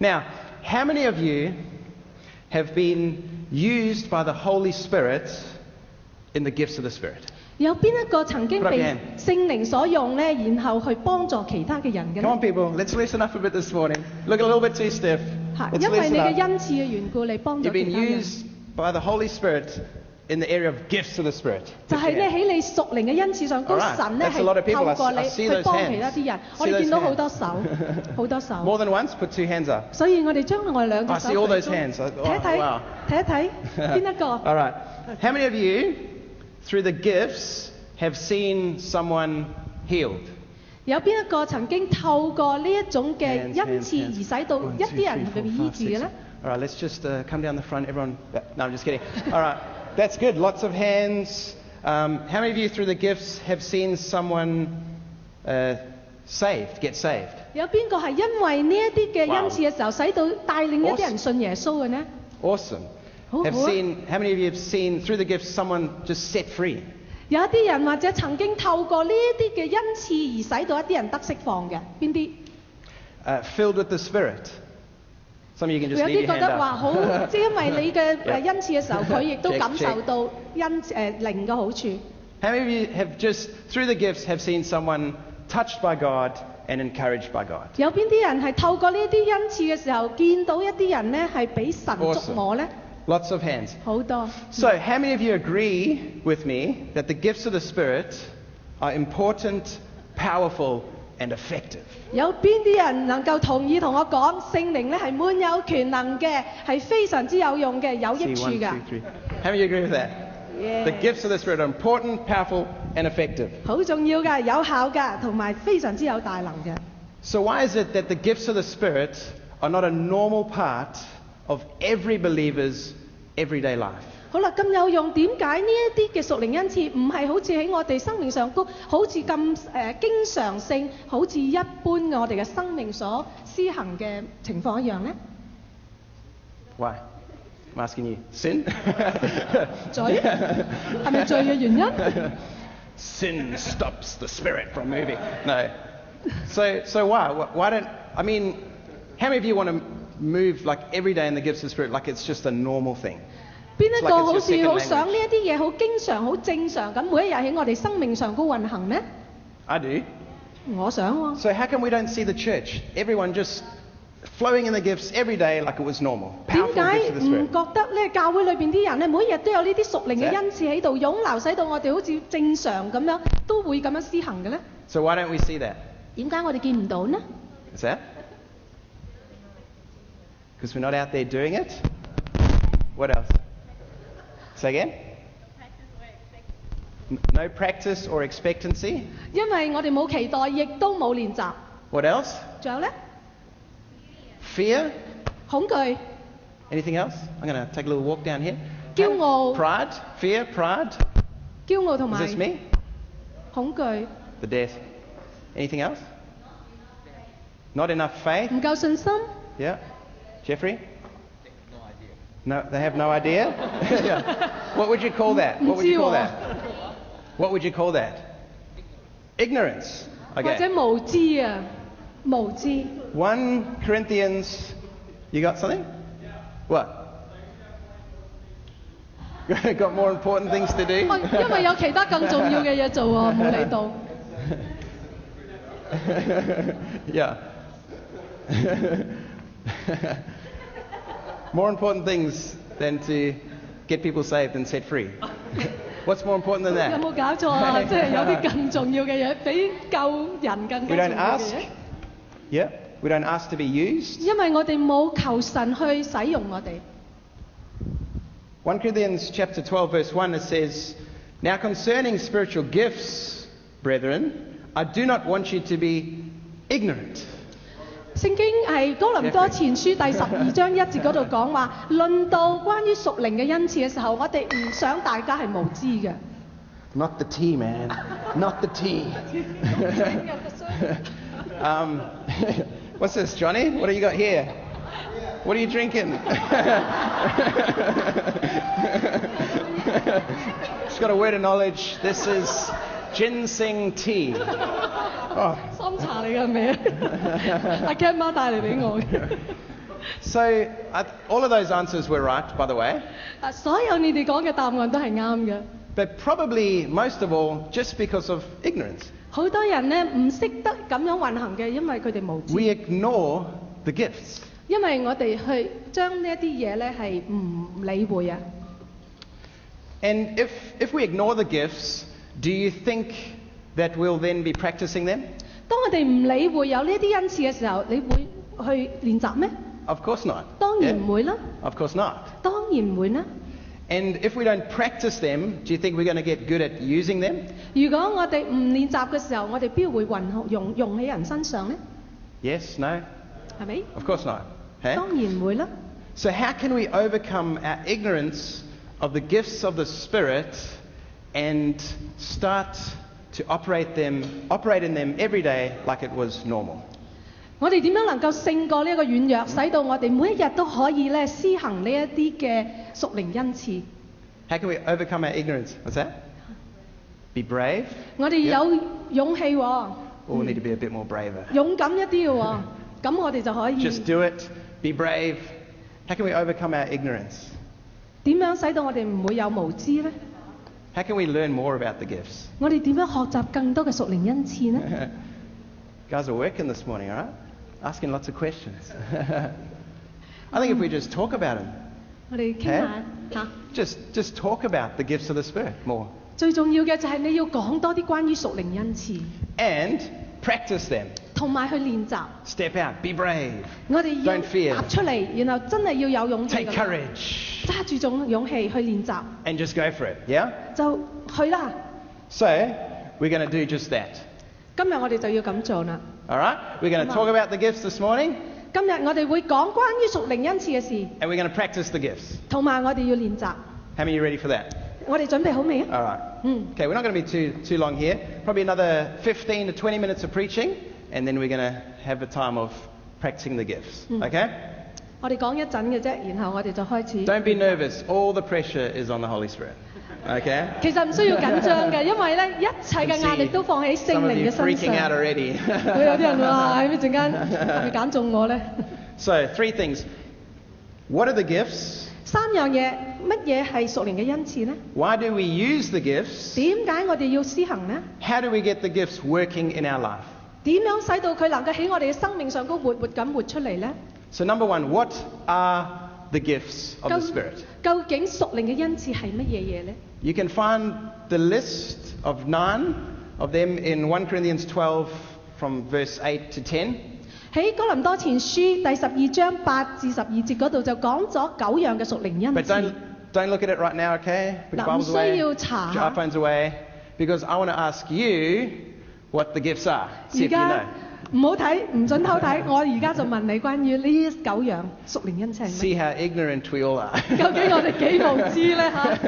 Now, how many of you have been used by the Holy Spirit in the gifts of the Spirit? 有邊一個曾經 Put up 被 your hand. 聖靈所用呢，然後去幫助其他嘅人嘅 Come 呢？ on, people, let's loosen up a bit this morning. Look a little bit too stiff. 係 Let's 因為 loosen 你嘅 up. 恩賜嘅緣故，你幫助 You've been 其他人。 used by the Holy Spirit in the area of gifts of the Spirit. 就係咧喺你屬靈嘅恩賜上高， Alright, 神咧 that's a lot of 係 people. 透過 I 你 see 去 those 幫 hands. 其他啲人。 See 我哋 those 見到 hands. 好多手，好多手。 More than once, put 2 hands up. 所以我哋將我哋兩 I 隻手 see all 舉 those 高 hands. 睇一睇 Wow. 睇一睇邊一個？ All right. How many of you, through the gifts, have seen someone healed? 有邊一個曾經透過呢一種嘅 Hands, 恩 hands, 賜 hands. 而使到 One, 一 two, 啲人 three, 被 four, 醫 five, 治嘅 six. 咧？ All right, let's just come down the front. Everyone. No, I'm just kidding. All right. That's good. Lots of hands. How many of you, through the gifts, have seen someone saved, get saved? 有邊個係因為呢一啲嘅 Wow. 恩賜嘅時候，使到帶領一啲人信耶穌嘅呢？ Awesome. Oh, Have what? seen? How many of you have seen through the gifts someone just set free? 有一啲人或者曾經透過呢一啲嘅恩賜而使到一啲人得釋放嘅，邊啲？ Filled with the Spirit. Some of you can 有 just 啲 leave your 覺 hand 得話 up. 好，即係因為你嘅 Yeah. 恩賜嘅時候，佢亦都 Check, 感受 check. 到靈嘅好處。 How many of you have just, through the gifts, have seen someone touched by God and encouraged by God? 有邊啲人係透過呢啲恩賜嘅時候，見到一啲人呢係俾神觸摸呢？ Lots of hands. 好多。 So, how many of you agree with me that the gifts of the Spirit are important, powerful, and effective? 有邊啲人能夠同意同我講，聖靈咧係滿有權能嘅，係非常之有用嘅，有益 See, 處 1, 2, 㗎。 3. How many of you agree with that? Yeah. The gifts of the Spirit are important, powerful, and effective. 好重要㗎，有效㗎，同埋非常之有大能嘅。 So, why is it that the gifts of the Spirit are not a normal part of every believer's everyday life? 好啦，咁有用，點解呢一啲嘅屬靈恩賜唔係好似喺我哋生命上高，好似咁經常性，好似一般嘅我哋嘅生命所施行嘅情況一樣呢？ Why? I'm asking you. Sin? 罪係咪罪嘅原因？ Sin stops the Spirit from moving. No. So why? Why don't, I mean, how many of you want to move like every day in the gifts of the Spirit like it's just a normal thing? 邊一 It's 個 like it's 好 your 似 second 好想 language. 呢一啲嘢好經常、好正常咁，每一日喺我哋生命上高運行呢？ I do. 我想喎。 So how come we don't see the church? Everyone just flowing in the gifts every day like it was normal. 點 Powerful 解 gifts of the 唔 Spirit. 覺得咧？教會裏邊啲人咧，每一日都有呢啲屬靈嘅恩賜喺度湧流，使到我哋好似正常咁樣，都會咁樣施行嘅咧？ So why don't we see that? 點解我哋見唔到呢？ Is that? Because we're not out there doing it? What else? Say again? No practice or expectancy? 因為我哋冇期待，亦都冇練習。 What else? 仲有咧， Fear? 恐懼、 Anything else? I'm going to take a little walk down here. 驕傲、 Pride? Fear? Pride? 驕傲同 Is 埋 this me? 恐懼， The death. Anything else? Not enough faith? 唔夠信心。 Yeah. Jeffrey? No, they have no idea? Yeah. What would you call that? What would you call that? What would you call that? Ignorance. 或者 Okay. 無知啊，無知。 1 Corinthians. You got something? What? Got more important things to do? 因為有其他更重要嘅嘢做喎，冇理到。 Yeah. More important things than to get people saved and set free. What's more important than 有 that? 冇搞錯啊？即係有啲更重要嘅嘢，比救人更 We 加 don't 重要嘅 ask. 嘢。 Yeah. We don't ask to be used. 因為我哋冇求神去使用我哋。 1 Corinthians chapter 12 verse 1 it says, Now concerning spiritual gifts, brethren, I do not want you to be ignorant. 聖經係哥林多前書第12章1節嗰度講話，論到關於屬靈嘅恩賜嘅時候，我哋唔想大家係無知嘅。 Not the tea, man. Not the tea. What's this, Johnny? What do you got here? What are you drinking? Just got a word of knowledge. This is ginseng tea. Oh. 心茶嚟㗎係咪啊？阿 Cat 媽帶嚟俾我嘅。So all of those answers were right, by the way. 所有你哋講嘅答案都係啱嘅。But probably most of all, just because of ignorance. 好多人呢唔識得咁樣運行嘅，因為佢哋無知。 We ignore the gifts. 因為我哋去將呢一啲嘢呢係唔理會啊。 And if we ignore the gifts, do you think that we'll then be practicing them? 當我哋唔理會有呢啲恩賜嘅時候，你會去練習咩？ Of course not. 當然唔會啦， Of course not. 當然唔會啦。 And if we don't practice them, do you think we're going to get good at using them? 如果我哋唔練習嘅時候，我哋邊會用喺人身上呢？ Yes? No? 係咪？ Of course not. Okay? 當然唔會啦。 So how can we overcome our ignorance of the gifts of the Spirit and start to operate in them every day like it was normal? 我哋點樣能夠勝過呢一個軟弱，使到我哋每一日都可以咧施行呢一啲嘅屬靈恩賜？ How can we overcome our ignorance? What's that? Be brave? 我哋有勇氣喎， Or we need to be a bit more braver? 勇敢一啲嘅喎，咁我哋就可以 Just do it. Be brave. How can we overcome our ignorance? 點樣使到我哋唔會有無知呢？ How can we learn more about the gifts? 我哋點樣學習更多嘅屬靈恩賜呢？ Guys are working this morning, all right? Asking lots of questions. I think if we just talk about them, 我哋傾下嚇。 just talk about the gifts of the Spirit more 最重要嘅就係你要講多啲關於屬靈恩賜， and practice them. 同埋去練習。 Step out, be brave, 我哋要 Don't fear. 踏出嚟，然後真係要有勇氣 take 咁樣 courage, 揸住種勇氣去練習， and just go for it. Yeah? 就去啦。 So, we're going to do just that. 今日我哋就要咁做啦。 All right? We're going to talk about the gifts this morning, 今日我哋會講關於屬靈恩賜嘅事， and we're going to practice the gifts. 同埋我哋要練習。 How many of you ready for that? 我哋準備好未啊？ All right. 嗯， Okay, we're not going to be too long here. Probably another 15 to 20 minutes of preaching, and then we're going to have a time of practicing the gifts. Okay? 我哋講一陣嘅啫，然後我哋就開始。 Don't be nervous. All the pressure is on the Holy Spirit. Okay? 其實唔需要緊張嘅，因為咧一切嘅壓力都放喺聖 Some of 靈 you 嘅身 freaking out 上。 already. 會有啲人話：喺陣間係咪揀中我咧？ So, 3 things. What are the gifts? 三樣嘢，乜嘢係屬靈嘅恩賜呢？ Why do we use the gifts? 點解我哋要施行呢？ How do we get the gifts working in our life? 點樣使到佢能夠喺我哋嘅生命上高活咁活出嚟呢？ So, number 1, what are the gifts of the Spirit? 究竟屬靈嘅恩賜係乜嘢嘢呢？ You can find the list of 9 of them in 1 Corinthians 12 from verse 8 to 10. 喺哥林多前書第12章8至12節嗰度就講咗9樣嘅屬靈恩 But 賜。 don't look at it right now, okay? Put your 嗱，唔 Bibles away, 需要 put 查 your iPhones away, because I want to ask you what the gifts are. See 而 if you 家 know. 唔好睇，唔准偷睇。我而家就問你關於呢9樣屬靈恩賜係 See 乜？ how ignorant we all are. 究竟我哋幾無知咧嚇？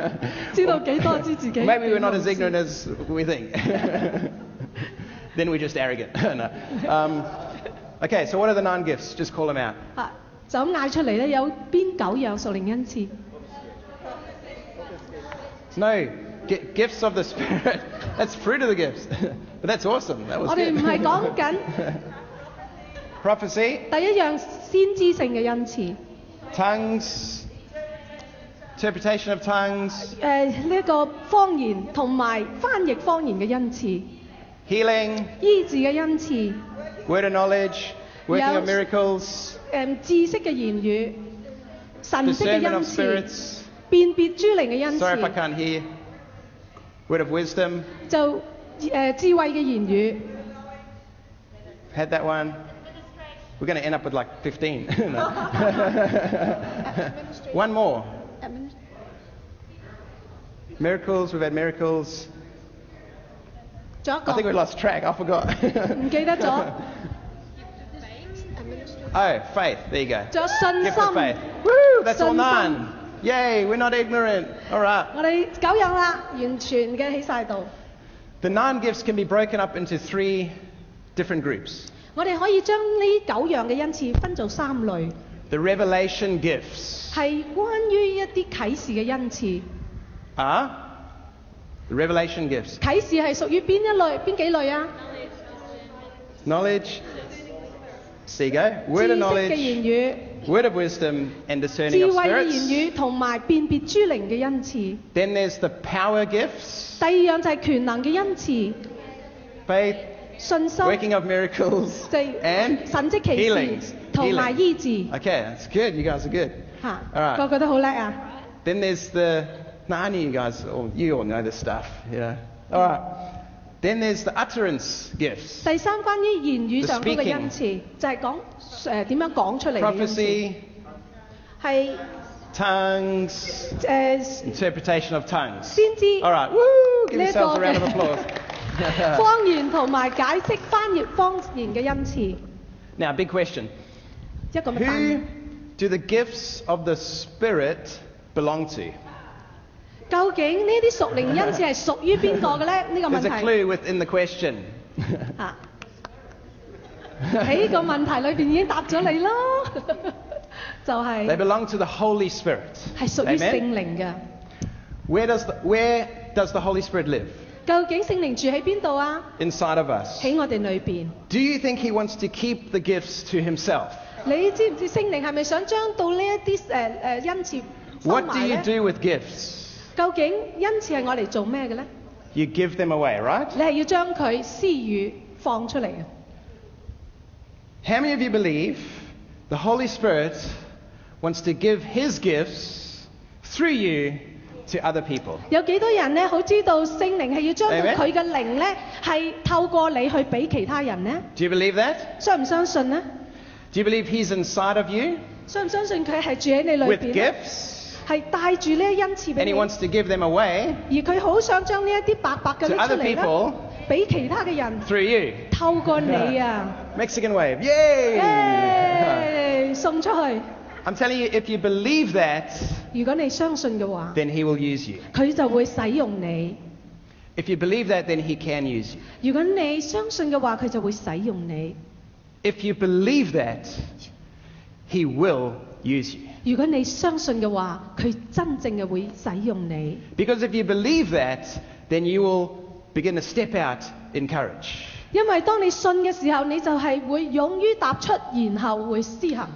知道幾多知自己？ Maybe we're not 幾無 as 知 ignorant as we think. Then we're just arrogant. No. Okay, so what are the 9 gifts? Just call them out. 啊，就咁嗌出嚟咧，有邊9樣屬靈恩賜？ No, gifts of the Spirit. That's fruit of the gifts. But that's awesome. That was 我哋唔係 good. 講緊 Prophecy, 第一樣先知性嘅恩賜， tongues, interpretation of tongues, 呢一個方言同埋翻譯方言嘅恩賜， healing, 醫治嘅恩賜， word of knowledge, working of Yes. miracles, 知識嘅言語，神識嘅 discernment 恩 of 賜， spirits. 辨別諸靈嘅恩 Sorry if I 賜， can't hear. Word of wisdom. 就智慧嘅言語。 Had that one. We're going to end up with like 15. No. One more. Miracles. We've had miracles. 仲有 I think we 一個 lost track. I forgot. 唔記得咗， Oh, faith. There you go. 仲有信 Gift of 心 faith.。Woo! That's all 信心 9. Yay! We're not ignorant. All right. 我哋9樣啦，完全嘅喺晒度。 The 9 gifts can be broken up into 3 different groups. 我哋可以將呢9樣嘅恩賜分做3類， The revelation gifts 係關於一啲啟示嘅恩賜。 are the revelation gifts. 啟示係屬於邊幾類啊？ Knowledge. There you go. 知 Word of 識嘅言 knowledge, 語、word of wisdom and discerning 智 of 慧嘅言 spirits. 語同埋辨別諸靈嘅恩賜。 Then there's the power gifts, 第二樣就係權能嘅恩賜， faith, 信心、 working of miracles, 就係 and 神蹟奇 healings. 事同埋 Healing. 醫治 Okay, that's good. You guys are good. 嚇 All right. 個個都好叻啊！ Then there's the. Nah, I knew you guys. You all know this stuff. Yeah. All right. Then there's the utterance gifts. 第三，關於言語上高 The 嘅 speaking. 恩賜，就係講點樣講出嚟嘅恩賜， Prophecy, 係 tongues, 誒 interpretation of tongues. 先知 All right. Woo! Give 呢一個 yourselves a round of 嘅 applause. 方言同埋解釋翻譯方言嘅恩賜。 Now, big question. 一個乜蛋 Who do the gifts of the Spirit belong to? 究竟呢啲屬靈恩賜係屬於邊個嘅咧？呢個 There's 問 a 題 clue within the question. 嚇喺個問題裏邊已經答咗你啦，就 They 係 belong to the Holy Spirit. 係屬於聖 Amen? 靈嘅。 Where does the Holy Spirit live? 究竟聖靈住喺邊度啊？ Inside of us. 喺我哋裏邊。 Do you think he wants to keep the gifts to himself? 你知唔知聖靈係咪想將到呢一啲恩賜收 What do 埋 you 咧？ do with gifts? 究竟恩賜係我嚟做咩嘅咧？ You give them away, right? 你係要將佢施予放出嚟嘅。 How many of you believe the Holy Spirit wants to give his gifts through you to other people? 有幾多人咧好知道聖靈係要將到 Amen. 佢嘅靈咧係透過你去俾其他人呢？ Do you believe that? 相唔相信呢？ Do you believe he's inside of you 相唔相信佢係住喺你裏 with 邊呢？ gifts 係帶住呢一恩賜 and 俾 he 你， wants to give them away 而佢好想將呢一啲白白嘅 to 拎出 other 嚟啦， people 俾其他嘅人 through you? 透過你啊， Mexican wave. Yay! 送出去。 I'm telling you, if you believe that, 如果你相信嘅話， then he will use you. 佢就會使用你； If you believe that, then he can use you. 如果你相信嘅話，佢就會使用你； If you believe that, he will use you. 如果你相信嘅話，佢真正嘅會使用你。 Because if you believe that, then you will begin to step out in courage. 因為當你信嘅時候，你就係會勇於踏出，然後會施行。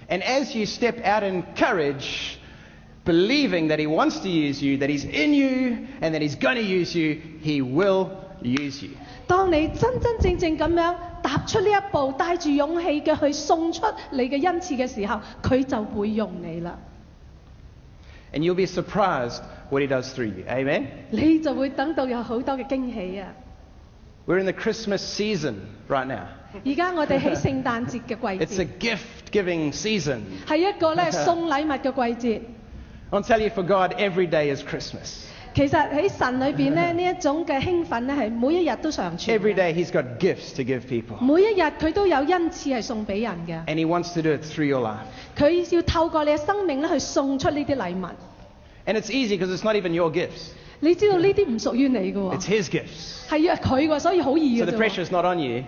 And as you step out in courage, believing that he wants to use you, that he's in you, and that he's going to use you, he will use you. 當你真真正正咁樣踏出呢一步，帶住勇氣嘅去送出你嘅恩賜嘅時候，佢就會用你啦。 And you'll be surprised what he does through you. Amen? 你就會等到有好多嘅驚喜啊！ We're in the Christmas season right now. 而家我哋喺聖誕節嘅 It's 季 a 節， gift-giving season. 係一個咧送禮物嘅季節。 I want to tell you, for God, every day is Christmas. 其實喺神裏邊咧，呢一種嘅興奮咧係每一日都常存嘅。 Every day he's got gifts to give people. 每一日佢都有恩賜係送俾人嘅， And he wants to do it through your life. 佢要透過你嘅生命咧去送出呢啲禮物。 And it's easy because it's not even your gifts. 你知道呢啲唔屬於你嘅喎， It's his gifts. 係啊佢喎，所以好易 So 嘅 the 啫 pressure 喎。 is not on you.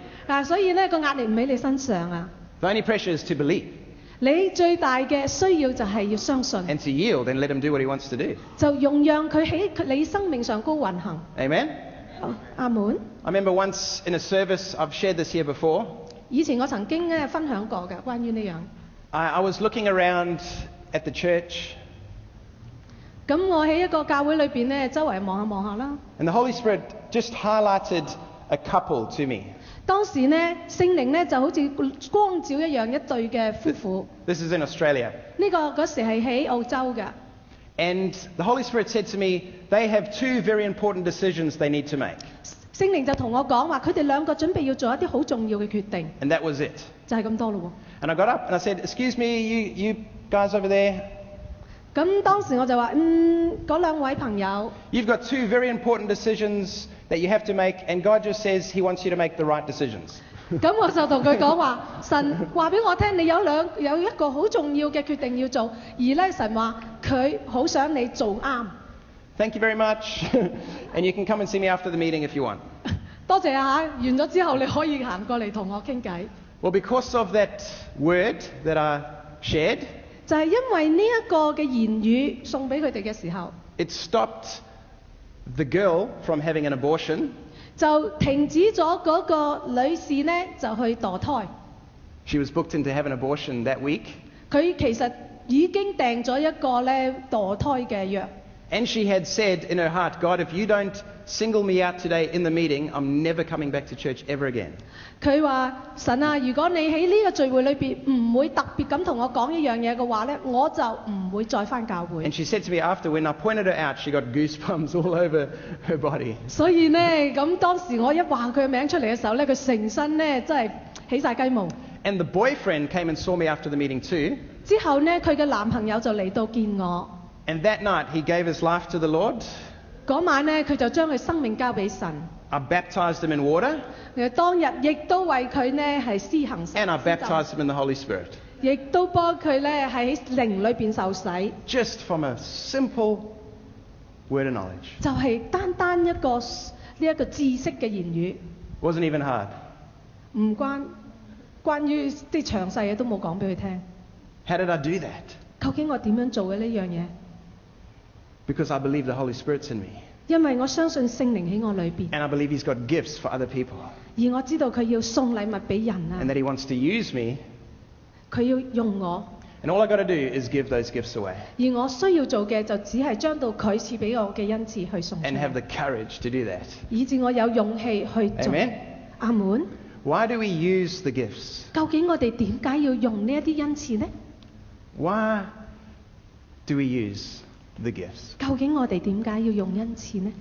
所以咧個壓力唔喺你身上啊， The only pressure is to believe 你最大嘅需要就係要相信， and to yield and let him do what he wants to do. 就容讓佢喺你生命上高運行。 Amen? 好，阿門。 I remember once in a service, I've shared this here before. 以前我曾經咧分享過嘅關於呢樣。 I was looking around at the church, 咁我喺一個教會裏邊咧，周圍望下望下啦。 and the Holy Spirit just highlighted a couple to me. 當時咧聖靈咧就好似光照一樣，一對嘅夫婦。 This is in Australia. 呢個嗰時係喺澳洲嘅。 And the Holy Spirit said to me, they have two very important decisions they need to make. 聖靈就同我講話，佢哋兩個準備要做一啲好重要嘅決定， And that was it. 就係咁多咯 And I got up and I said, excuse me, you guys over there, 喎。咁當時我就話，嗰兩位朋友， you've got two very important decisions that you have to make, and God just says he wants you to make the right decisions. 咁我就同佢講話，神話俾我聽，你有一個好重要嘅決定要做，而咧神話佢好想你做啱。 Thank you very much. And you can come and see me after the meeting if you want. 多謝啊嚇，完咗之後你可以行過嚟同我傾偈。 Well, because of that word that I shared, 就係因為呢一個嘅言語送俾佢哋嘅時候， it stopped the girl from having an abortion. 就停止咗嗰個女士呢就去墮胎。 She was booked in to have an abortion that week. 佢其實已經訂咗一個咧墮胎嘅約。And she had said in her heart, God, if you don't single me out today in the meeting, I'm never coming back to church ever again. 佢話：神啊，如果你喺呢個聚會裏邊唔會特別咁同我講一樣嘢嘅話咧，我就唔會再返教會。 And she said to me after, when I pointed her out, she got goosebumps all over her body. 所以呢，咁當時我一話佢嘅名出嚟嘅時候咧，佢成身咧真係起晒雞毛。 And the boyfriend came and saw me after the meeting too. 之後呢，佢嘅男朋友就嚟到見我。 And that night, he gave his life to the Lord. 嗰晚呢，佢就將佢生命交俾神。 I baptized him in water, 當日亦都為佢呢係施行神 and I 施浸 baptized him in the Holy Spirit. 亦都幫佢呢喺靈裏邊受洗， Just from a simple word of knowledge. 就係單單一個呢一個知識嘅言語， Wasn't even hard. 唔關於啲詳細嘢都冇講俾佢聽。 How did I do that? 究竟我點樣做嘅呢樣嘢？ Because I believe the Holy Spirit's in me. 因為我相信聖靈喺我裏邊， And I believe he's got gifts for other people. 而我知道佢要送禮物俾人 And 啊， that he wants to use me. 佢要用我， And all I got to do is give those gifts away. 而我需要做嘅就只係將到佢賜俾我嘅恩賜去送出 And have 去， the courage to do that. 以致我有勇氣去做。 Amen. 阿門。 Why do we use the gifts? 究竟我哋點解要用呢一啲恩賜呢？ Why do we use the gifts? 究竟我哋點解要用恩賜呢？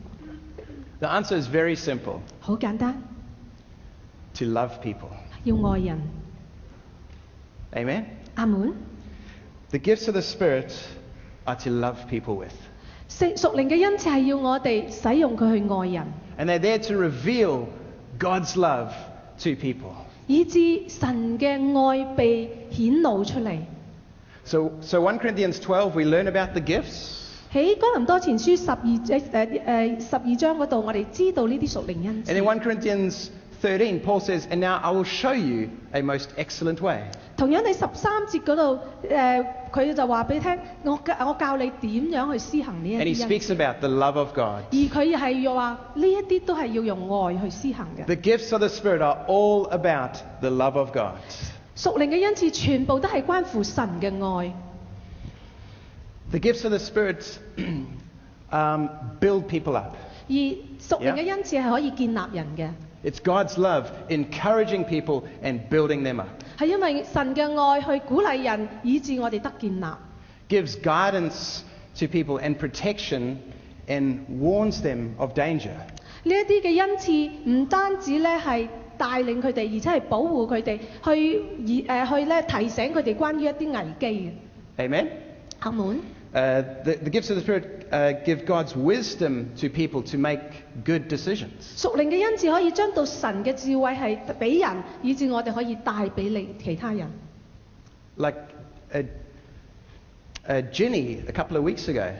The answer is very simple. 好簡單， To love people. 要愛人。 Amen. 阿門。 The gifts of the Spirit are to love people with. 屬靈嘅恩賜係要我哋使用佢去愛人， And they're there to reveal God's love to people. 以致神嘅愛被顯露出嚟。 So 1 Corinthians 12, we learn about the gifts. 喺哥林多前書12章嗰度，我哋知道呢啲屬靈恩 And in 賜。 1 Corinthians 13, Paul says, And now I will show you a most excellent way. 同樣喺13節嗰度，佢就話俾你聽，我教你點樣去施行呢一 And he 啲恩賜。 speaks about the love of God. 而佢係要話呢一啲都係要用愛去施行嘅。 The gifts of the Spirit are all about the love of God. 屬靈嘅恩賜全部都係關乎神嘅愛。 The gifts of the Spirit build people up. 而屬靈嘅恩賜係可以建立人嘅， It's God's love encouraging people and building them up. 係因為神嘅愛去鼓勵人，以致我哋得建立。 Gives guidance to people and protection and warns them of danger. 呢一啲嘅恩賜唔單止咧係帶領佢哋，而且係保護佢哋，去咧提醒佢哋關於一啲危機嘅。 Amen? 阿門。 The gifts of the Spirit give God's wisdom to people to make good decisions. 屬靈嘅恩賜可以將到神嘅智慧係俾人，以致我哋可以帶俾其他人。 Like Ginny, a couple of weeks ago,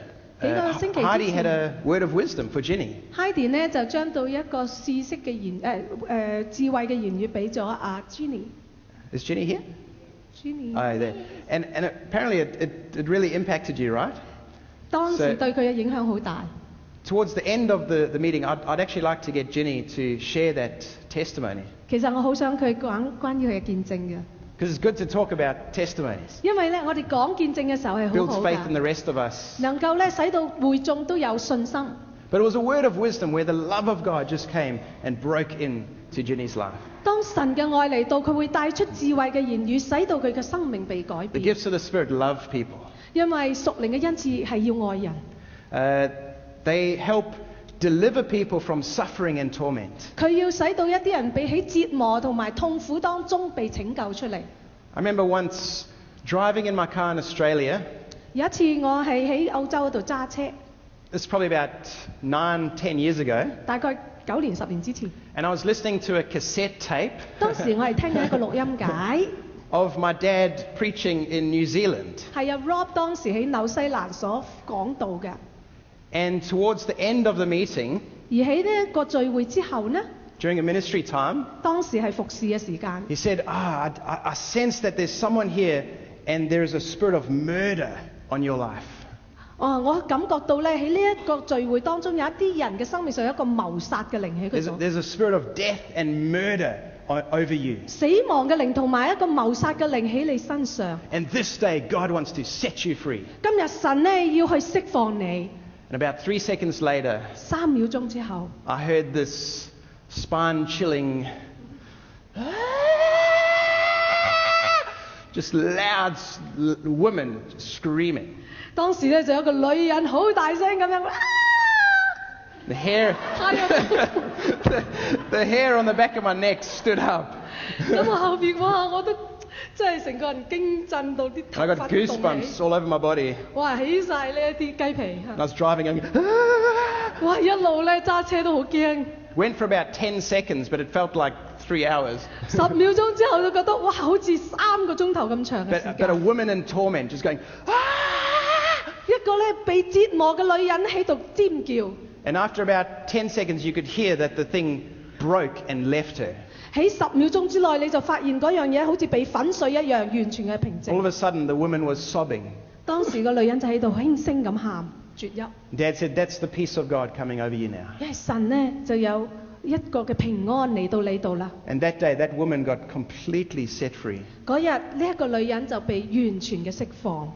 幾個星期之前 Heidi had a word of wisdom for Ginny. Heidi 呢就將到一個知識嘅智慧嘅言語俾咗阿 Jenny。 Is Ginny here? Jenny Oh, there. And apparently it really impacted you, right? 當時對佢嘅影響好大。 Towards the end of the meeting, I'd actually like to get Ginny to share that testimony. 其實我好想佢講關於佢嘅見證嘅， Because it's good to talk about testimonies. 因為咧我哋講見證嘅時候係好 Builds 好 faith in the 㗎， rest of us. 能夠咧使到會眾都有信心。 But it was a word of wisdom where the love of God just came and broke into Ginny's life. 當神嘅愛嚟到，佢會帶出智慧嘅言語，使到佢嘅生命被改 The 變。 gifts of the Spirit love people. 因為屬靈嘅恩賜係要愛人， They help deliver people from suffering and torment. 佢要使到一啲人被喺折磨同埋痛苦當中被拯救出嚟。 I remember once driving in my car in Australia. 有一次我係喺澳洲嗰度揸車， This is probably about 9-10 years ago. 大概9年10年之前， And I was listening to a cassette tape 當時我係聽緊一個錄音解， of my dad preaching in New Zealand. 係阿 Rob 當時喺紐西蘭所講道嘅。 And towards the end of the meeting, 而喺呢一個聚會之後呢， during a ministry time, 當時係服侍嘅時間， he said, I sense that there's someone here and there is a spirit of murder on your life. 我感覺到咧喺呢一個聚會當中有一啲人嘅生命上有一個謀殺嘅靈喺佢度， There's a spirit of death and murder over you. 死亡嘅靈同埋一個謀殺嘅靈喺你身上。 And this day, God wants to set you free. 今日神咧要去釋放你。 And about 3 seconds later, 3秒鐘之後， I heard this spine-chilling, just loud woman screaming. 當時咧就有個女人好大聲咁樣， The hair, the hair on the back of my neck stood up. 咁我後邊哇，我都真係成個人驚震到啲頭 I 髮 got 都凍 goosebumps 起， all over my body. 哇起晒呢一啲雞皮 And I was driving and 哇一路咧揸車都好驚。 went for about 10 seconds, but it felt like 3 hours. 10秒鐘之後就覺得哇，好似3個鐘頭咁長嘅時 But a 間。 woman in torment just going, ah! 一個咧被折磨嘅女人喺度尖叫。 And after about 10 seconds, you could hear that the thing broke and left her. 喺10秒鐘之內，你就發現嗰樣嘢好似被粉碎一樣，完全係平 All of 靜。 a sudden, the woman was sobbing. 當時個女人就喺度輕聲咁喊，絕泣。 Dad said, that's the peace of God coming over you now. 因為神呢就有一個嘅平安嚟到你度啦。 And that day, that woman got completely set free. 嗰日呢一個女人就被完全嘅釋放。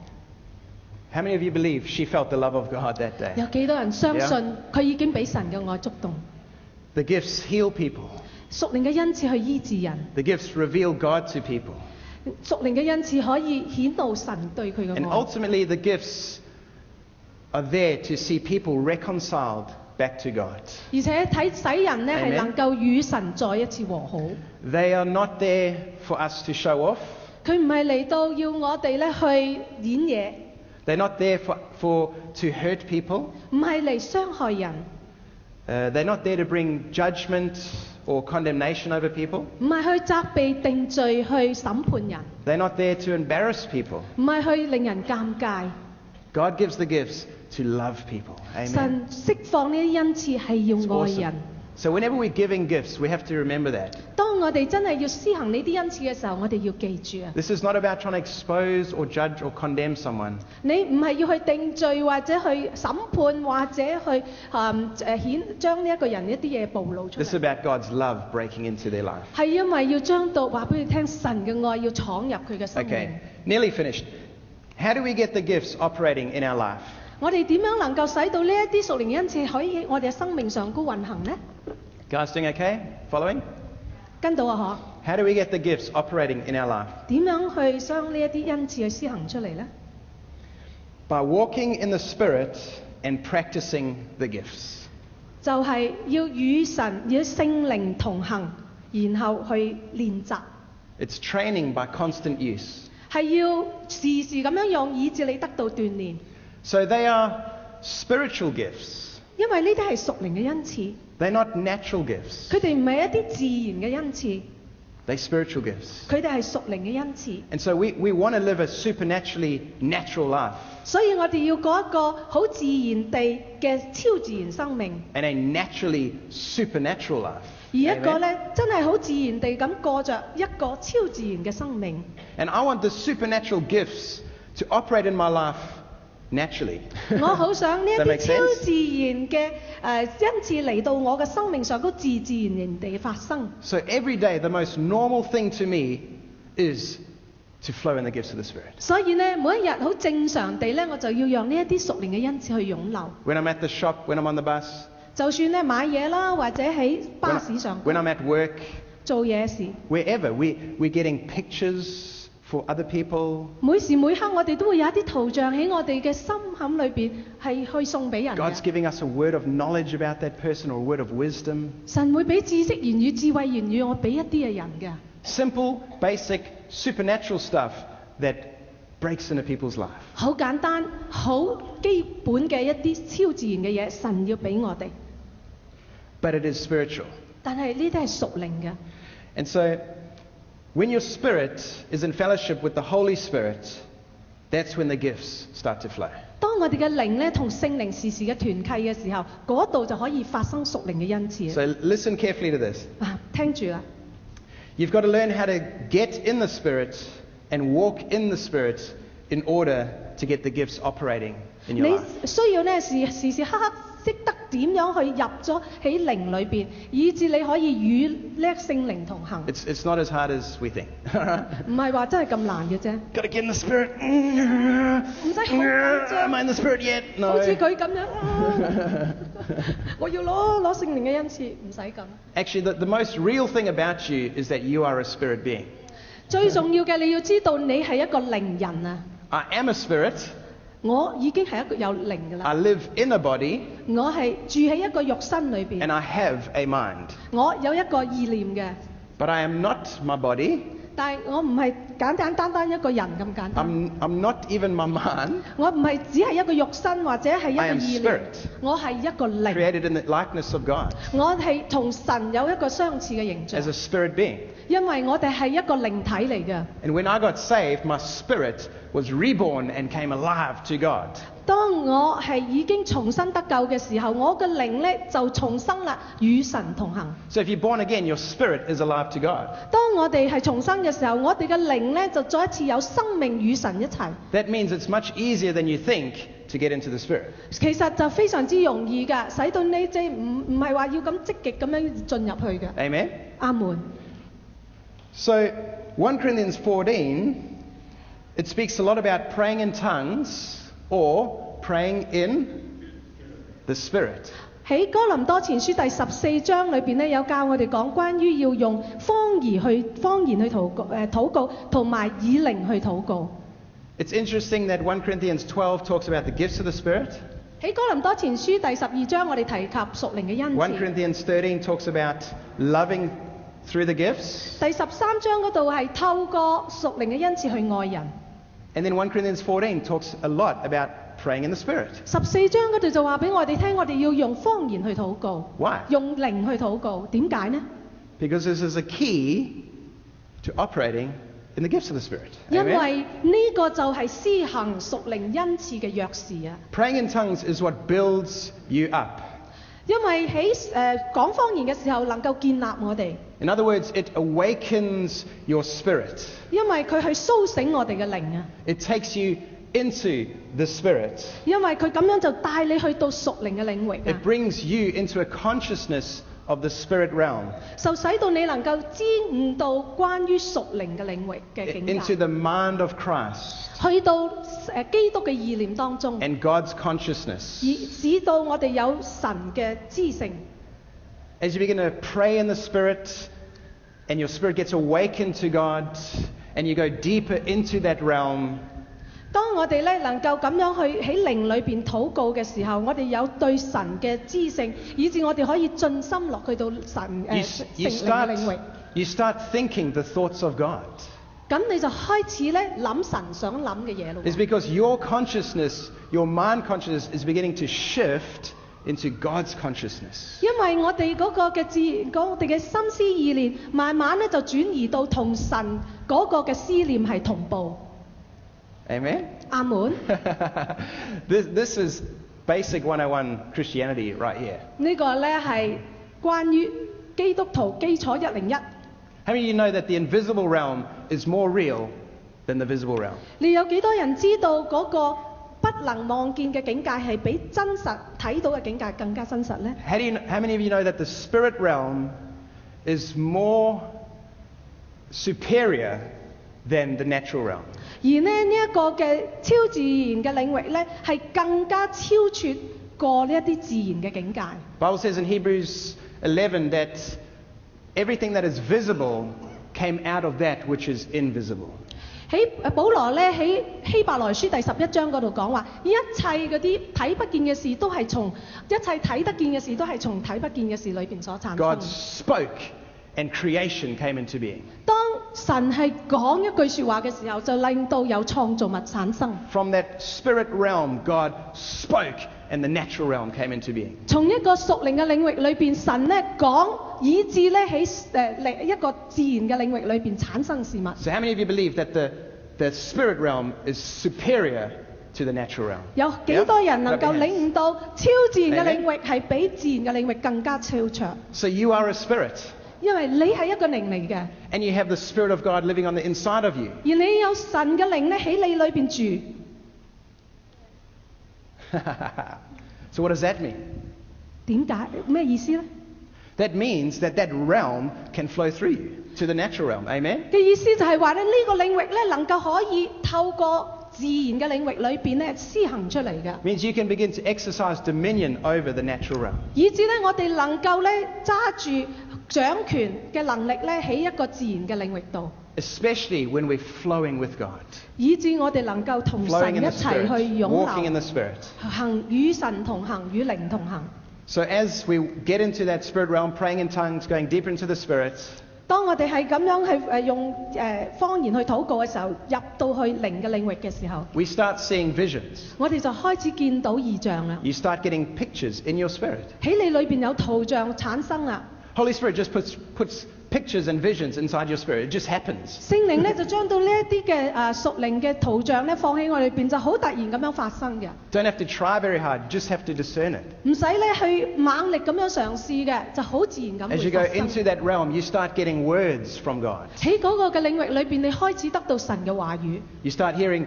How many of you believe she felt the love of God that 有 day? 幾多人相信佢已經俾神嘅愛觸動？ The gifts heal people. 屬靈嘅恩賜去醫治人， The gifts reveal God to people. 屬靈嘅恩賜可以顯露神對佢嘅 And 愛。 ultimately, the gifts are there to see people reconciled back to God. 而且睇使人呢 Amen 係能夠與神再一次和好。 They are not there for us to show off. 佢唔係嚟到要我哋咧去演嘢， They're not there to hurt people. 唔係嚟傷害人， They're not there to bring judgment or condemnation over people. 唔係去責備定罪去審判人， They're not there to embarrass people. 唔係去令人尷尬。 God gives the gifts to love people. Amen. 神釋放呢啲恩賜係 It's 要愛 awesome. 人。 So whenever we're giving gifts, we have to remember that. 當我哋真係要施行呢啲恩賜嘅時候，我哋要記住啊！ This is not about trying to expose or judge or condemn someone. 你唔係要去定罪或者去審判或者去將呢一個人一啲嘢暴露出 This is 嚟， about God's love breaking into their life. 係因為要將到話俾佢聽神嘅愛要闖入佢嘅生命。 Okay, nearly finished. How do we get the gifts operating in our life? 我哋點樣能夠使到呢一啲屬靈恩賜可以喺我哋嘅生命上高運行呢？ Guys doing okay? Following? 跟到啊 How do we get the gifts operating in our life? 嗬？點樣去將呢一啲恩賜去施行出嚟呢？ By walking in the Spirit and practicing the gifts. 就係要與神與聖靈同行，然後去練習， It's training by constant use. 係要時時咁樣用，以致你得到鍛鍊。 So they are spiritual gifts. 因為呢啲係屬靈嘅恩賜， They're not natural gifts. 佢哋唔係一啲自然嘅恩賜， They're spiritual gifts. 佢哋係屬靈嘅恩賜。 And so we want to live a supernaturally natural life 所以我哋要過一個好自然地嘅超自然生命， and a naturally supernatural life. 而一個 Amen? 咧真係好自然地咁過着一個超自然嘅生命。 And I want the supernatural gifts to operate in my life naturally. 我好想呢一 That 啲 makes 超 sense? 自然嘅恩賜嚟到我嘅生命上，都自自然然地發生。 So every day, the most normal thing to me is to flow in the gifts of the Spirit. 所以呢，每一日好正常地呢，我就要讓呢一啲屬靈嘅恩賜去湧流。 When I'm at the shop, when I'm on the bus, 就算咧買嘢啦，或者喺 when, 巴士上 when I'm at work, 做嘢時， wherever, we're getting pictures for other people. 每時每刻我哋都會有一啲圖像喺我哋嘅心坎裏邊係去送俾人 God's 嘅。 giving us a word of knowledge about that person or a word of wisdom. 神會俾知識言語、智慧言語我俾一啲嘅人嘅。 Simple, basic, supernatural stuff that breaks into people's life. 好簡單、好基本嘅一啲超自然嘅嘢，神要俾我哋。 But it is spiritual. 但係呢啲係屬靈嘅。 And so, when your spirit is in fellowship with the Holy Spirit, that's when the gifts start to flow. 當我哋嘅靈咧同聖靈時時嘅團契嘅時候，嗰度就可以發生屬靈嘅恩賜。 So, listen carefully to this. 啊，聽住啦。 You've got to learn how to get in the Spirit and walk in the Spirit in order to get the gifts operating in your 你 life. 需要咧時時刻刻識得點樣去入咗喺靈裏邊，以致你可以與呢聖靈同行。It's not as hard as we think. 唔係話真係咁難嘅啫。Got to get in the Spirit. 唔使好緊張 Am I in the Spirit yet? No. 好似佢咁樣我要攞聖靈嘅恩賜，唔使咁。Actually, the most real thing about you is that you are a spirit being. 最重要嘅你要知道，你係一個靈人啊！ I am a spirit. 我已經係一個有靈㗎啦。 I live in a body, 我係住喺一個肉身裏邊， and I have a mind. 我有一個意念嘅， But I am not my body. 但係我唔係簡簡單單一個人咁簡單。I'm not even my mind. 我唔係只係一個肉身或者係一 I 個 am 意 spirit. 念，我係一個靈。 Created in the likeness of God 我係同神有一個相似嘅形象 as，a spirit being. 因為我哋係一個靈體嚟嘅。 And when I got saved, my spirit was reborn and came alive to God. 當我係已經重新得救嘅時候，我嘅靈咧就重生啦，與神同行。 So if you're born again, your spirit is alive to God. 當我哋係重生嘅時候，我哋嘅靈咧就再一次有生命與神一齊。 That means it's much easier than you think to get into the spirit. 其實就非常之容易㗎，使到你即係唔係話要咁積極咁樣進入去嘅。 Amen? 阿門。 So 1 Corinthians 14, it speaks a lot about praying in tongues or praying in the Spirit. 喺哥林多前書第14章裏邊咧，有教我哋講關於要用方言去禱告，同埋以靈去禱告。 It's interesting that 1 Corinthians 12 talks about the gifts of the Spirit. 喺哥林多前書第12章，我哋提及屬靈嘅恩1 賜。Corinthians 13 talks about loving through the gifts. 第13章嗰度係透過屬靈嘅恩賜去愛人。 And then 1 Corinthians 14 talks a lot about praying in the Spirit. 14章嗰度就話俾我哋聽，我哋要用方言去禱告， Why? 用靈去禱告。點解呢？ Because this is a key to operating in the gifts of the Spirit. 因 Amen? 為呢個就係施行屬靈恩賜嘅鑰匙啊！ Praying in tongues is what builds you up. 因為喺講方言嘅時候能夠建立我哋， In other words, it awakens your spirit. 因為佢去甦醒我哋嘅靈啊！ It takes you into the Spirit. 因為佢咁樣就帶你去到屬靈嘅領域 It 啊， brings you into a consciousness of the Spirit realm, 就使到你能夠知悟到關於屬靈嘅領域嘅境 into 界， the mind of Christ 去到基督嘅意念當中， and God's consciousness. 以使到我哋有神嘅知性。 As you begin to pray in the Spirit and your spirit gets awakened to God and you go deeper into that realm, 當我哋咧能夠咁樣去喺靈裏邊禱告嘅時候，我哋有對神嘅知性，以致我哋可以盡心落去到神 you, 聖 you 靈嘅領域。 start thinking the thoughts of God. 咁你就開始咧諗神想諗嘅嘢咯。 It's because your consciousness, your mind consciousness is beginning to shift into God's consciousness. 因為我哋嗰個嘅我哋嘅心思意念，慢慢咧就轉移到同神嗰個嘅思念係同步。 Amen? 阿門。This is basic 101 Christianity right here. 呢個咧係關於基督徒基礎101。 How many of you know that the invisible realm is more real than the visible realm? 你有幾多人知道嗰個不能望見嘅境界係比真實睇到嘅境界更加真實呢？ How many of you know that the spirit realm is more superior than the natural realm? 而呢一個嘅超自然嘅領域呢，係更加超越過呢一啲自然嘅境界。 Bible says in Hebrews 11 that everything that is visible came out of that which is invisible. 喺保羅咧喺希伯來書第11章嗰度講話，一切嗰啲睇不見嘅事都係從一切睇得見嘅事都係從睇不見嘅事裏邊所產生。 God spoke and creation came into being. 當神係講一句説話嘅時候，就令到有創造物產生。 From that spirit realm, God spoke and the natural realm came into being. 從一個屬靈嘅領域裏邊，神咧講，以致咧喺一個自然嘅領域裏邊產生事物。 So how many of you believe that the spirit realm is superior to the natural realm? 有幾多人能 Yeah? 夠 Clap your 領 hands. 悟到超自然嘅領域係比自然嘅領域更加超卓？ So you are a spirit 因為你係一個靈嚟嘅， and you have the Spirit of God living on the inside of you. 而你有神嘅靈咧喺你裏邊住。 So what does that mean? 點解？咩意思呢？ That means that realm can flow through you to the natural realm. Amen? 嘅意思就係話咧，呢個領域咧能夠可以透過自然嘅領域裏邊咧施行出嚟嘅， Means you can begin to exercise dominion over the natural realm. 以至咧我哋能夠咧揸住掌權嘅能力咧喺一個自然嘅領域度， Especially when we're flowing with God. 以至我哋能夠同神 Flowing 一 in the 齊去 Spirit. 擁 Walking in 流， the Spirit. 行與神同行，與靈同行。 So as we get into that spirit realm, praying in tongues, going deeper into the Spirit, 當我哋係咁樣去用方言去禱告嘅時候，入到去靈嘅領域嘅時候， we start seeing visions. 我哋就開始見到異象啦。 You start getting pictures in your spirit. 喺你裏邊有圖像產生啦， Holy Spirit just puts pictures and visions inside your spirit. It just happens. 聖靈咧就將到呢一啲嘅屬靈嘅圖像咧放喺我裏邊，就好突然咁樣發生嘅， Don't have to try very hard. You just have to discern it. 唔使咧去猛力咁樣嘗試嘅，就好自然咁 As 會 you go 發生。 into that realm, you start getting words from God. 喺嗰個嘅領域裏邊，你開始得到神嘅話語， You start hearing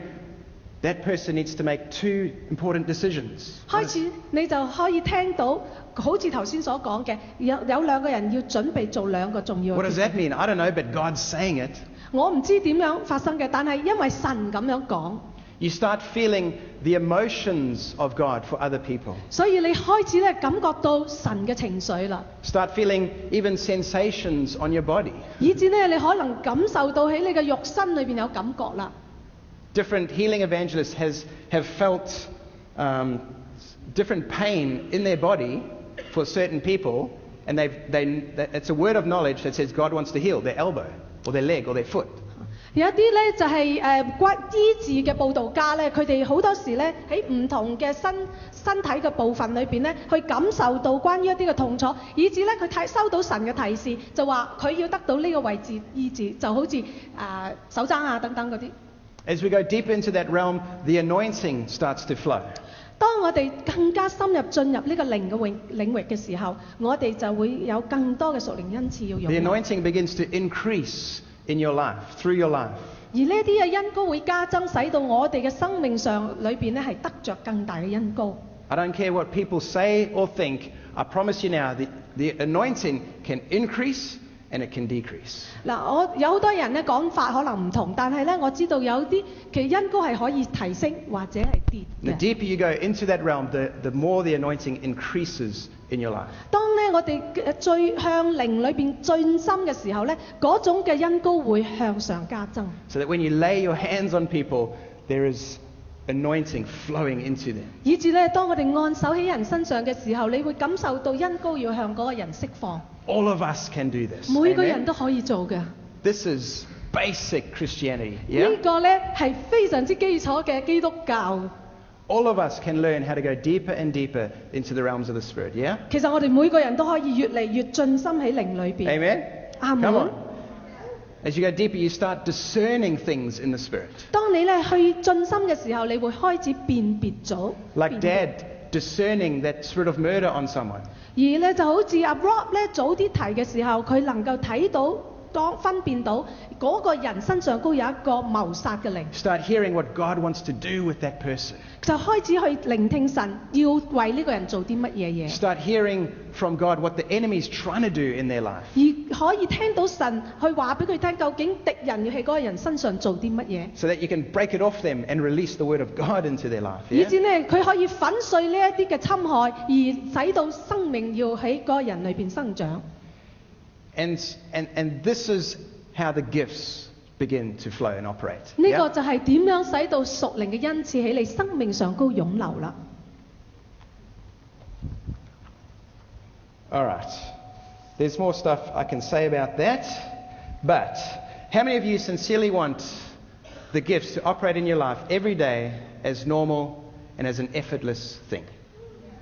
that person needs to make 2 important decisions. 開始你就可以聽到，好似頭先所講嘅，有兩個人要準備做兩個重要 What 嘅 does 決 that 定。 mean? I don't know, but God's saying it. 我唔知點樣發生嘅，但係因為神咁樣講， You start feeling the emotions of God for other people. 所以你開始咧感覺到神嘅情緒啦， Start feeling even sensations on your body. 以至咧你可能感受到喺你嘅肉身裏邊有感覺啦。 Different healing evangelists have felt different pain in their body for certain people, and it's a word of knowledge that says God wants to heal their elbow or their leg or their foot. 有一啲咧就係關醫治嘅佈道家咧，佢哋好多時咧喺唔同嘅身體嘅部分裏邊咧，去感受到關於一啲嘅痛楚，以至咧佢收到神嘅提示，就話佢要得到呢個位置醫治，就好似手踭啊等等嗰啲。 As we go deeper into that realm, the anointing starts to flow. 當我哋更加深入進入呢個靈嘅領域嘅時候，我哋就會有更多嘅屬靈恩賜要 The 用。 anointing begins to increase in your life, through your life. 而呢啲嘅恩膏會加增，使到我哋嘅生命上裏邊咧係得着更大嘅恩膏。 I don't care what people say or think. I promise you now, the anointing can increase and it can decrease. 嗱，我有好多人咧講法可能唔同，但係咧我知道有啲嘅恩膏係可以提升或者係跌 The 嘅。 deeper you go into that realm, the more the anointing increases in your life. 當咧我哋最向靈裏邊進深嘅時候咧，嗰種嘅恩膏會向上加增。 So that when you lay your hands on people, there is anointing flowing into them. 以至咧，當我哋按手喺人身上嘅時候，你會感受到恩膏要向嗰個人釋放。 All of us can do this. 每個 Amen? 人都可以做嘅。 This is basic Christianity. 呢 Yeah? 個咧係非常之基礎嘅基督教。 All of us can learn how to go deeper and deeper into the realms of the Spirit. Yeah? 其實我哋每個人都可以越嚟越進深喺靈裏邊。 Amen? Amen. Come on. As you go deeper, you start discerning things in the Spirit. 當你咧去進深嘅時候，你會開始辨別咗。 Like 辨別 Dad discerning that spirit of murder on someone. 而咧就好似阿 Rob 咧早啲提嘅時候，佢能夠睇到分辨到嗰個人身上都有一個謀殺嘅靈， Start hearing what God wants to do with that person. 就開始去聆聽神要為呢個人做啲乜嘢嘢， Start hearing from God what the enemy's trying to do in their life. 而可以聽到神去話俾佢聽，究竟敵人要喺嗰個人身上做啲乜嘢， So that you can break it off them and release the word of God into their life. 以 Yeah? 至呢，佢可以粉碎呢一啲嘅侵害，而使到生命要喺嗰個人裏邊生長。 And this is how the gifts begin to flow and operate. 呢個 Yeah? 就係點樣使到屬靈嘅恩賜喺你生命上高湧流啦。 All right. There's more stuff I can say about that. But how many of you sincerely want the gifts to operate in your life every day as normal and as an effortless thing?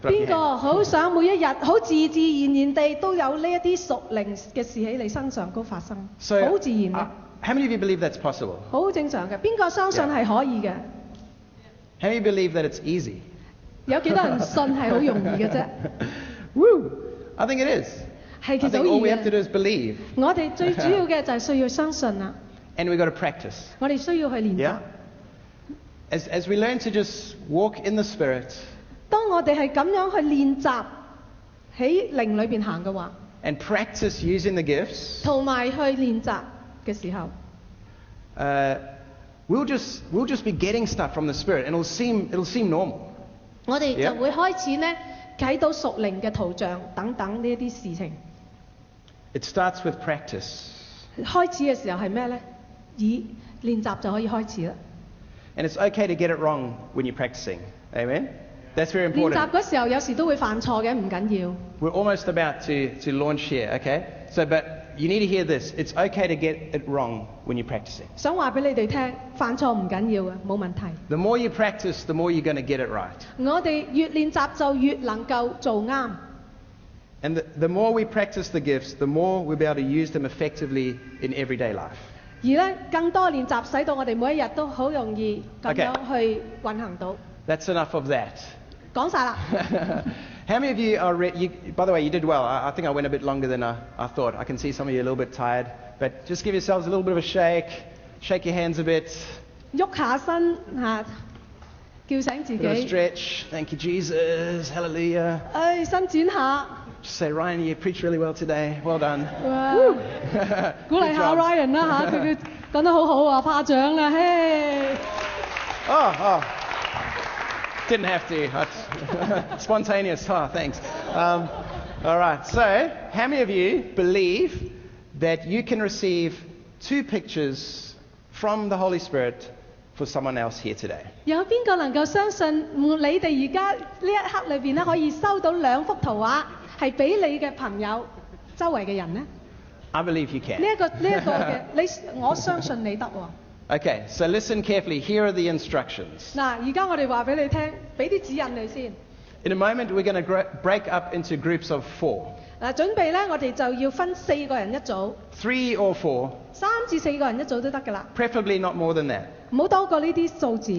Put up your 邊個 hand. 好想每一日好自自然然地都有呢一啲屬靈嘅事喺你身上高發生， So, 好自然嘅， how many of you believe that's possible? 好正常嘅。邊個相信係可以嘅？ How many believe that it's easy? 有幾多人信係好容易嘅啫？ Woo! I think it is. 係 I 其實 think 好 all 易 we have to do 嘅。 is believe. 我哋最主要嘅就係需要相信啦， And we've got to practice. 我哋需要去練習 Yeah?。As we learn to just walk in the Spirit, 當我哋係咁樣去練習喺靈裏邊行嘅話， and practice using the gifts, 同埋去練習嘅時候， we'll just be getting stuff from the Spirit, and it'll seem normal. 我哋 Yeah. 就會開始呢睇到屬靈嘅圖像等等呢一啲事情。 It starts with practice, 開始嘅時候係咩呢？以練習就可以開始啦。 and it's okay to get it wrong when you're practicing. Amen. That's very 練習 important. 嗰時候有時都會犯錯嘅，唔緊要。 We're almost about to launch here, okay? But you need to hear this. It's okay to get it wrong when you're practicing. 想話俾你哋聽，犯錯唔緊要嘅，冇問題。 The more you practice, the more you're going to get it right. 我哋越練習就越能夠做啱。 And the more we practice the gifts, the more we'll be able to use them effectively in everyday life. 而咧更多練習，使到我哋每一日都好容易咁樣去運行到。 That's enough of that. 講晒啦。 How many of you are by the way, you did well. I think I went a bit longer than I thought. I can see some of you a little bit tired. But just give yourselves a little bit of a shake. Shake your hands a bit. 喐下身嚇，叫醒自 Bit of a 己。 stretch. Thank you, Jesus. Hallelujah. 伸展下， Just say, Ryan, you preached really well today. Well done. 哇 鼓 Good 勵下 job. Ryan 啦嚇，佢講得好好啊，拍掌啦，嘿！ Oh. Didn't have to. That's spontaneous. Oh, thanks. All right. So, how many of you believe that you can receive 2 pictures from the Holy Spirit for someone else here today? 有邊個能夠相信你哋而家呢一刻裏邊咧可以收到2幅圖畫，係俾你嘅朋友周圍嘅人呢？ I believe you 呢 can. 一個嘅我相信你得喎。 Okay, so listen carefully. Here are the instructions. 嗱，而家我哋話俾你聽，俾啲指引你先。 In a moment, we're going to break up into groups of 4. 嗱，準備咧，我哋就要分4個人一組， 3 or 4, 3至4個人一組都得㗎啦， preferably not more than that. 唔好多過呢啲數字。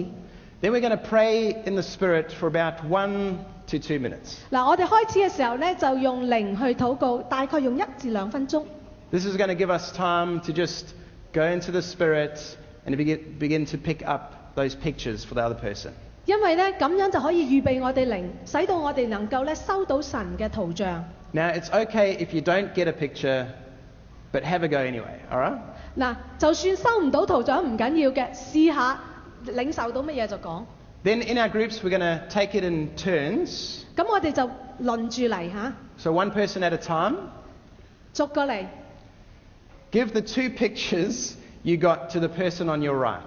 Then we're going to pray in the Spirit for about 1 to 2 minutes. 嗱，我哋開始嘅時候咧，就用靈去禱告，大概用1至2分鐘。 This is going to give us time to just go into the Spirit and begin to pick up those pictures for the other person. 因為咧咁樣就可以預備我哋靈，使到我哋能夠咧收到神嘅圖像。 Now, it's okay if you don't get a picture, but have a go anyway, all right? 嗱，就算收唔到圖像唔緊要嘅，試下領受到乜嘢就講。 Then in our groups, we're going to take it in turns. 咁我哋就輪住嚟嚇， So one person at a time. 逐個嚟。 Give the 2 pictures you got to the person on your right.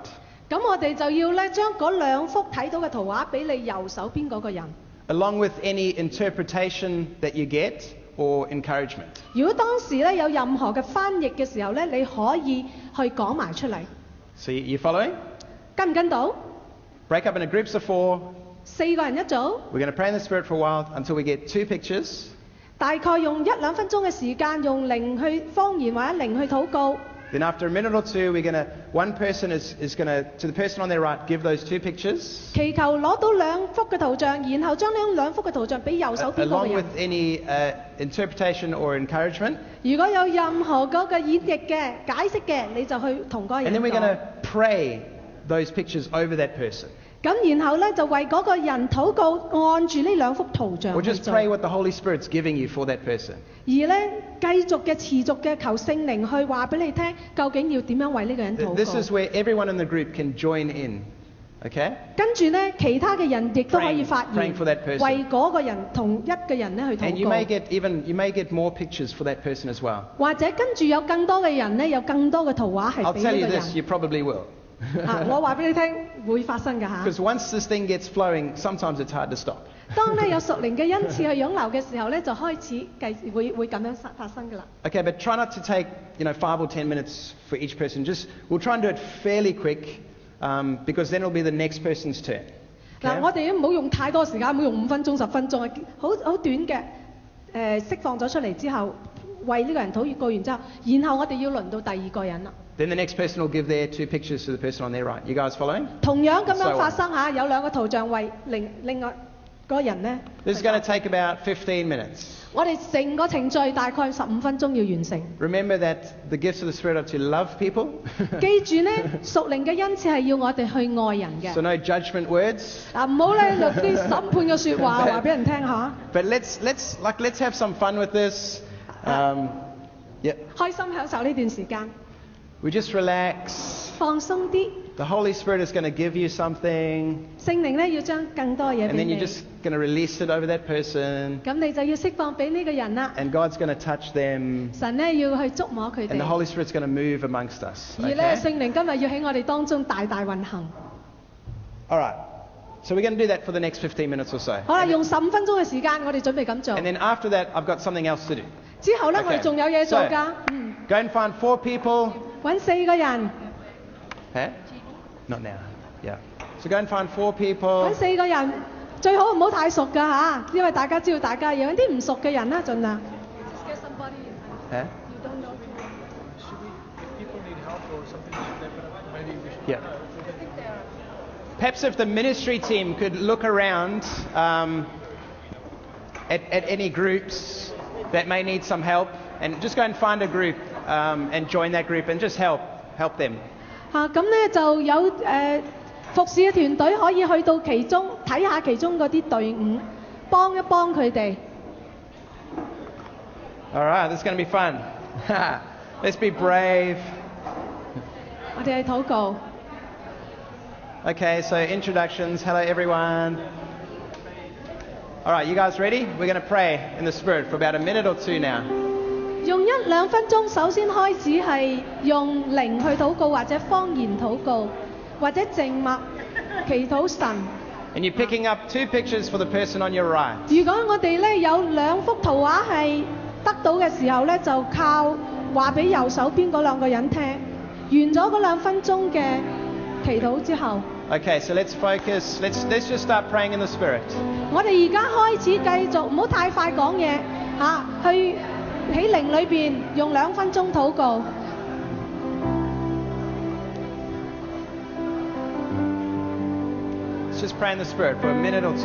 咁我哋就要咧將嗰2幅睇到嘅圖畫俾你右手邊嗰個人。 Along with any interpretation that you get or encouragement. 如果當時咧有任何嘅翻譯嘅時候咧，你可以去講埋出嚟。 So you following? 跟唔跟到？ Break up into groups of 4. 4個人一組， We're going to pray in the Spirit for a while until we get 2 pictures. 大概用1-2分鐘嘅時間，用靈去方言或者靈去禱告。 Then after a minute or 2, one person is going to the person on their right, give those 2 pictures. 祈求攞到2幅嘅圖像，然後將呢2幅嘅圖像俾右手邊嗰個 Along 人 with。any interpretation or encouragement. 如果有任何嗰個演繹嘅、解釋嘅，你就去同嗰個 And 人 then we're going 講 to。pray those pictures over that person. 咁然後咧就為嗰個人禱告，按住呢2幅圖像 Or 去 just 做。 pray what the Holy Spirit's giving you for that person. 而咧繼續嘅持續嘅求聖靈去話俾你聽，究竟要點樣為呢個人禱 This is 告。 where everyone in the group can join in. Okay? 跟住咧，其他嘅人亦都可以發 Praying 言， for that person. 為嗰個人同一個人咧去 And you 禱 may 告。 get more pictures for that person as well. 或者跟住有更多嘅人咧，有更多嘅圖畫係 I'll 俾 tell 呢 you 個 this, you 人。probably will. 我話俾你聽，會發生㗎嚇。 Because once this thing gets flowing, sometimes it's hard to stop. 當咧有屬靈嘅恩賜去湧流嘅時候咧，就開始會咁樣發生㗎啦。 Okay, but try not to take 5 or 10 minutes for each person. We'll try and do it fairly quick, because then it'll be the nest person's turn. 嗱， Okay? 我哋都唔好用太多時間，唔好用5分鐘、10分鐘，好短嘅釋放咗出嚟之後，為呢個人禱告完之後，然後我哋要輪到第2個人啦。 Then the next person will give their 2 pictures to the person on their right. You guys following? 同樣咁 So 樣 on. 發生嚇，有2個圖像為另外嗰個人呢， This is going to take about 15 minutes. 我哋成個程序大概15分鐘要完成。 Remember that the gifts of the Spirit are to love people. 記住呢，屬靈嘅恩賜係要我哋去愛人嘅。 So no judgment words. 嗱，唔好咧用啲審判嘅説話話俾人聽下。 But let's have some fun with this. Yeah. 開心享受呢段時間， We just relax. 放鬆啲。 The Holy Spirit is going to give you something, 聖靈咧要將更多嘢 and 俾 then you're 你， just going to release it over that person, 咁你就要釋放俾呢個人啦。 and God's going to touch them, 神咧要去觸摸佢 and the 哋， Holy Spirit's going to move amongst us. 而咧 Okay? 聖靈今日要喺我哋當中大大運行。 All right. So we're going to do that for the next 15 minutes or so. 好啦，用15分鐘嘅時間，我哋準備咁做 And。then after that, I've got something else to do. 之後咧， Okay. 我哋仲有嘢做㗎。 So- Go and find 4 people. 揾4個人， Huh? Not now. Yeah. So go and find 4 people. 揾4個人，最好唔好太熟㗎嚇，因為大家知道大家嘢，揾啲唔熟嘅人啦，盡量。 Huh? If people need help or something, should they put up? Maybe we should. Yeah. Perhaps if the ministry team could look around at any groups that may need some help, and just go and find a group and join that group and just help them. 咁咧就有服侍嘅團隊可以去到其中睇下其中嗰啲隊伍，幫一幫佢哋。 All right, this is going to be fun. Let's be brave. 我哋去禱告。 Okay, so introductions. Hello, everyone. All right, you guys ready? We're going to pray in the Spirit for about a minute or 2 now. 用1-2分鐘，首先開始係用靈去禱告，或者方言禱告，或者靜默祈禱神。 And you're picking up 2 pictures for the person on your right. 如果我哋咧有2幅圖畫係得到嘅時候咧，就靠話俾右手邊嗰2個人聽。完咗嗰2分鐘嘅祈禱之後， Okay, so let's focus. Let's just start praying in the Spirit. 我哋而家開始繼續，唔好太快講嘢嚇，去喺靈裏邊用2分鐘禱告。 Let's just pray in the Spirit for a minute or 2.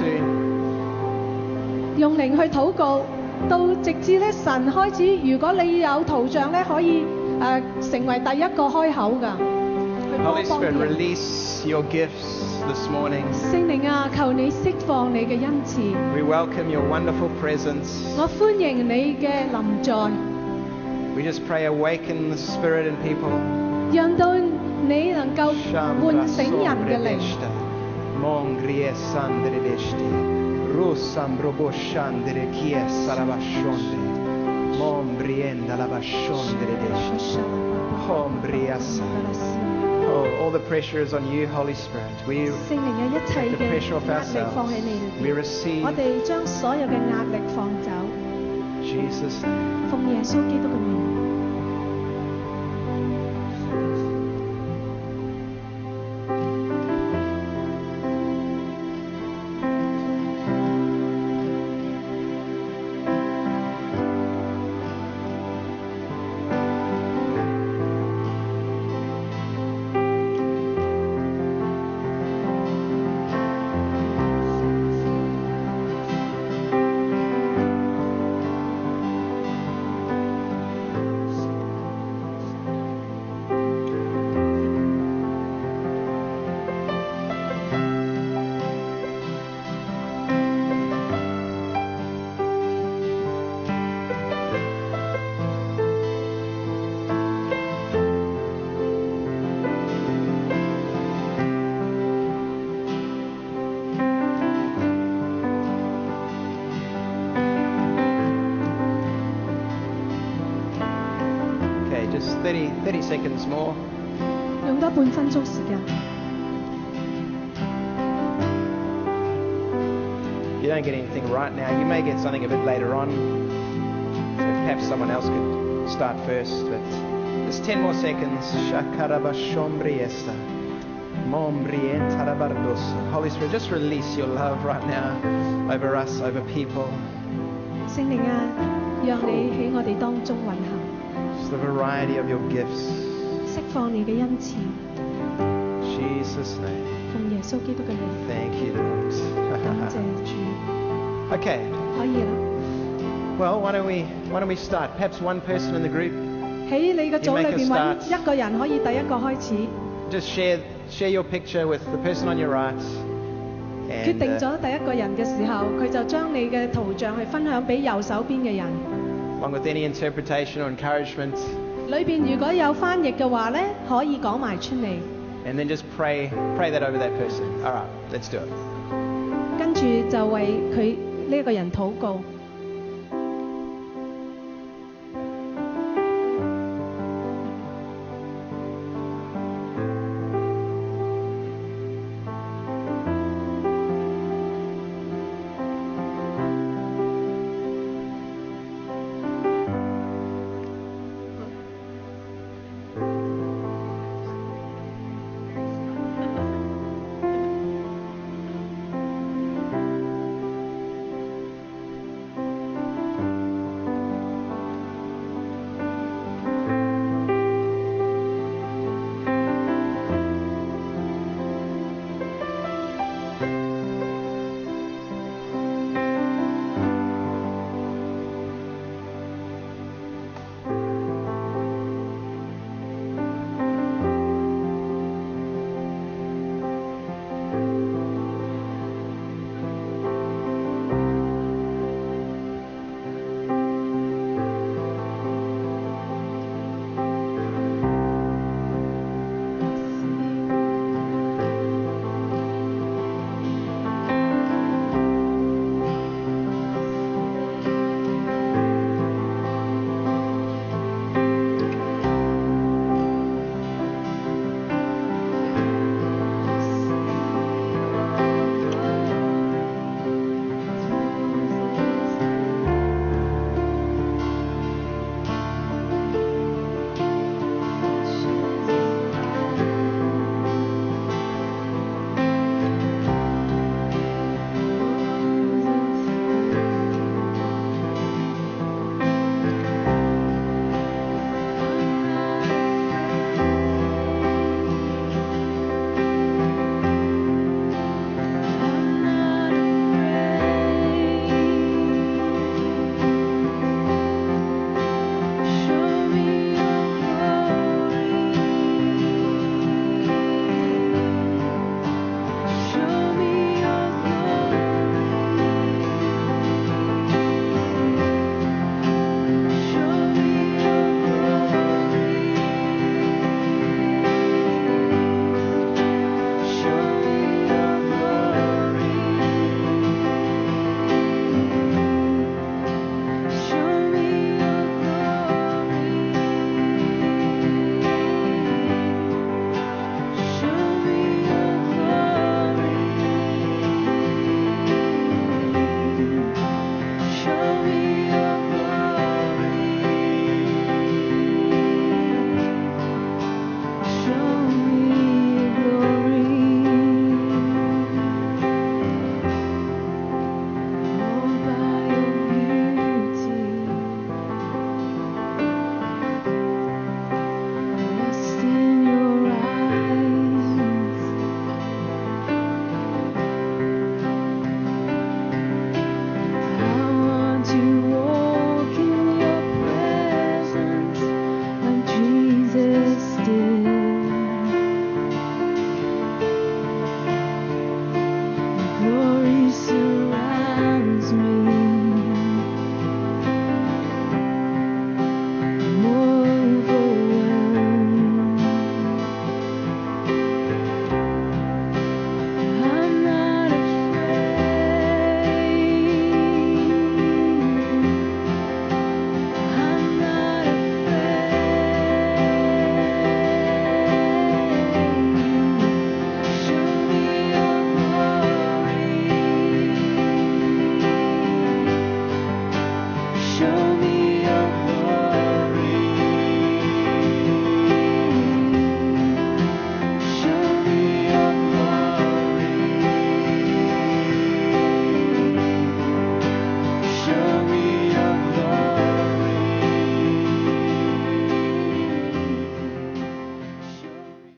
用靈去禱告，到直至咧神開始，如果你有圖像咧，可以成為第一個開口㗎。去幫 Holy 幫 Spirit, 啲人 release your gifts this morning. 聖靈啊，求你釋放你嘅恩賜， We welcome your wonderful presence. 我歡迎你嘅臨在， We just pray, awaken the Spirit in people. 讓到你能夠喚醒人嘅靈。 Mongrie sandredeshti. Rusam roboshandre kiesa lavashonde. Mombrienda lavashondredeshti. Hombriasa. Oh, all the pressure is on you, Holy Spirit. We 聖靈嘅一切 take the 嘅 pressure off 壓力放喺你 ourselves. 裏 We 邊， receive 我哋將所有嘅壓力放走， Jesus' name. 奉耶穌基督嘅名。 Okay, just 30 seconds more. 用多半分鐘時間。 If you don't get anything right now, you may get something a bit later on. So perhaps someone else could start first. But just 10 more seconds. Shakarabashombriesta. Mombrientarabardosa. Holy Spirit, just release your love right now over us, over people. 聖靈啊，讓你喺我哋當中運行， Just the variety of your gifts. 釋放你嘅恩賜， In Jesus' name. 奉耶穌基督嘅名， Thank you, Lord. 感謝主。Okay. 可以啦。 Well, why don't we start? Perhaps one person in the group 喺你嘅組裏邊 You make a 揾一個人可以第一個開始， just share your picture with the person on your right. 決 And, 定咗第一個人嘅時候，佢就將你嘅圖像去分享俾右手邊嘅人。 along with any interpretation or encouragement, 裏邊如果有翻譯嘅話呢，可以講埋出嚟， and then just pray that over that person. All right, let's do it. 跟住就為佢呢一個人禱告。